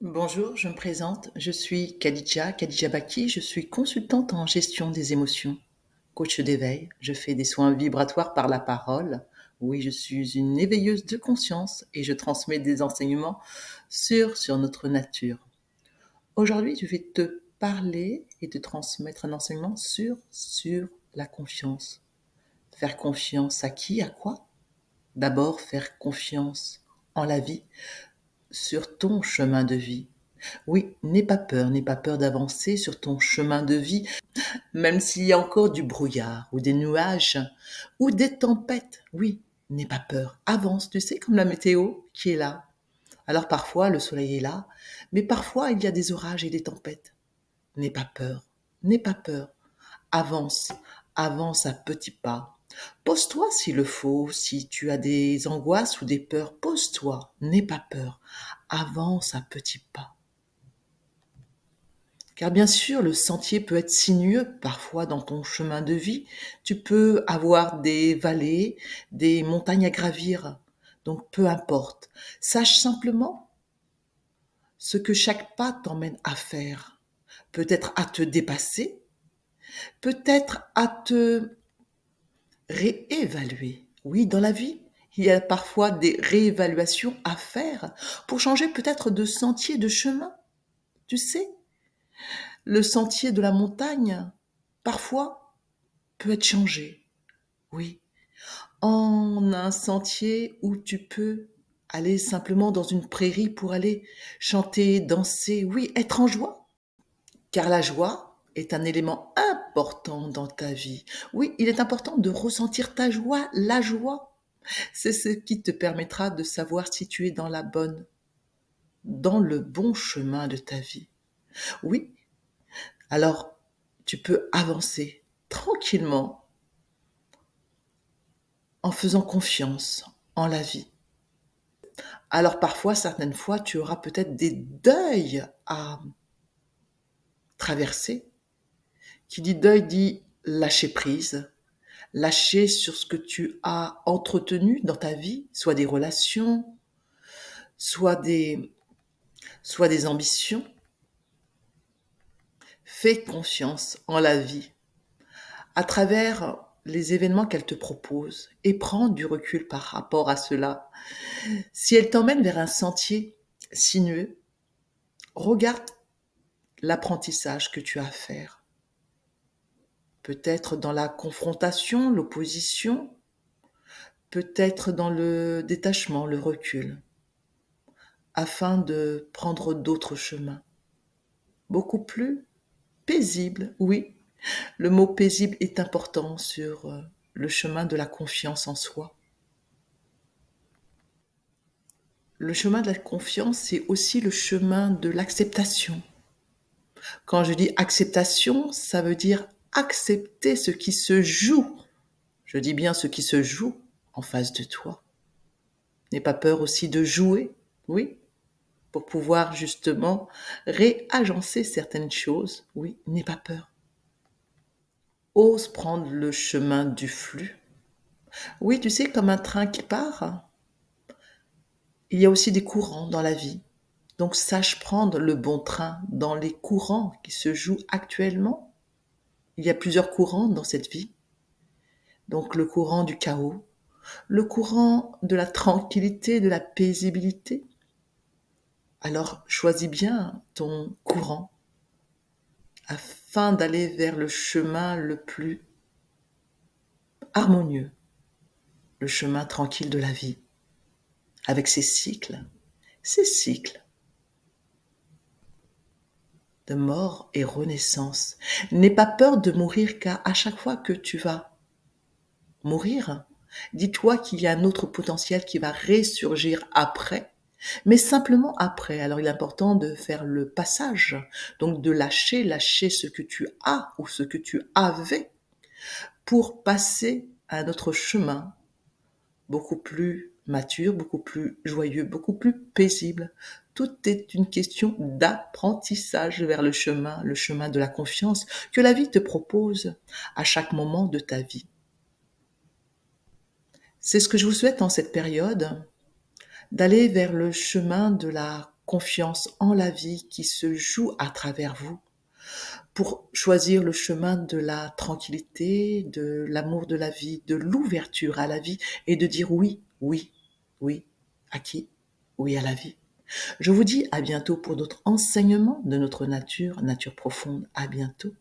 Bonjour, je me présente. Je suis Khadija Baki. Je suis consultante en gestion des émotions, coach d'éveil. Je fais des soins vibratoires par la parole. Oui, je suis une éveilleuse de conscience et je transmets des enseignements sur notre nature. Aujourd'hui, je vais te parler et te transmettre un enseignement sur la confiance. Faire confiance à qui, à quoi? D'abord, faire confiance en la vie, sur ton chemin de vie. Oui, n'aie pas peur d'avancer sur ton chemin de vie, même s'il y a encore du brouillard ou des nuages ou des tempêtes. Oui, n'aie pas peur, avance, tu sais, comme la météo qui est là. Alors parfois, le soleil est là, mais parfois, il y a des orages et des tempêtes. N'aie pas peur, avance, avance à petits pas. Pose-toi s'il le faut, si tu as des angoisses ou des peurs, pose-toi, n'aie pas peur, avance à petits pas. Car bien sûr, le sentier peut être sinueux parfois dans ton chemin de vie. Tu peux avoir des vallées, des montagnes à gravir. Donc peu importe. Sache simplement ce que chaque pas t'emmène à faire. Peut-être à te dépasser, peut-être à te réévaluer. Oui, dans la vie, il y a parfois des réévaluations à faire pour changer peut-être de sentier, de chemin. Tu sais, le sentier de la montagne, parfois, peut être changé. Oui, en un sentier où tu peux aller simplement dans une prairie pour aller chanter, danser, oui, être en joie. Car la joie est un élément important dans ta vie. Oui, il est important de ressentir ta joie, la joie. C'est ce qui te permettra de savoir si tu es dans le bon chemin de ta vie. Oui, alors tu peux avancer tranquillement en faisant confiance en la vie. Alors parfois, certaines fois, tu auras peut-être des deuils à traverser. Qui dit deuil dit lâcher prise, lâcher sur ce que tu as entretenu dans ta vie, soit des relations, soit des, soit des ambitions. Fais confiance en la vie à travers les événements qu'elle te propose et prends du recul par rapport à cela. Si elle t'emmène vers un sentier sinueux, regarde l'apprentissage que tu as à faire. Peut-être dans la confrontation, l'opposition, peut-être dans le détachement, le recul, afin de prendre d'autres chemins. Beaucoup plus paisibles, oui. Le mot paisible est important sur le chemin de la confiance en soi. Le chemin de la confiance, c'est aussi le chemin de l'acceptation. Quand je dis acceptation, ça veut dire accepter ce qui se joue. Je dis bien ce qui se joue en face de toi. N'aie pas peur aussi de jouer, oui, pour pouvoir justement réagencer certaines choses. Oui, n'aie pas peur. Ose prendre le chemin du flux. Oui, tu sais, comme un train qui part, il y a aussi des courants dans la vie. Donc sache prendre le bon train dans les courants qui se jouent actuellement. Il y a plusieurs courants dans cette vie. Donc le courant du chaos, le courant de la tranquillité, de la paisibilité. Alors choisis bien ton courant afin d'aller vers le chemin le plus harmonieux, le chemin tranquille de la vie, avec ses cycles de mort et renaissance. N'aie pas peur de mourir, car à chaque fois que tu vas mourir, dis-toi qu'il y a un autre potentiel qui va ressurgir après, mais simplement après. Alors il est important de faire le passage, donc de lâcher ce que tu as ou ce que tu avais pour passer à un autre chemin beaucoup plus mature, beaucoup plus joyeux, beaucoup plus paisible. Tout est une question d'apprentissage vers le chemin de la confiance que la vie te propose à chaque moment de ta vie. C'est ce que je vous souhaite en cette période, d'aller vers le chemin de la confiance en la vie qui se joue à travers vous, pour choisir le chemin de la tranquillité, de l'amour de la vie, de l'ouverture à la vie et de dire oui, oui, oui. À qui? Oui, à la vie. Je vous dis à bientôt pour d'autres enseignements de notre nature, nature profonde. À bientôt.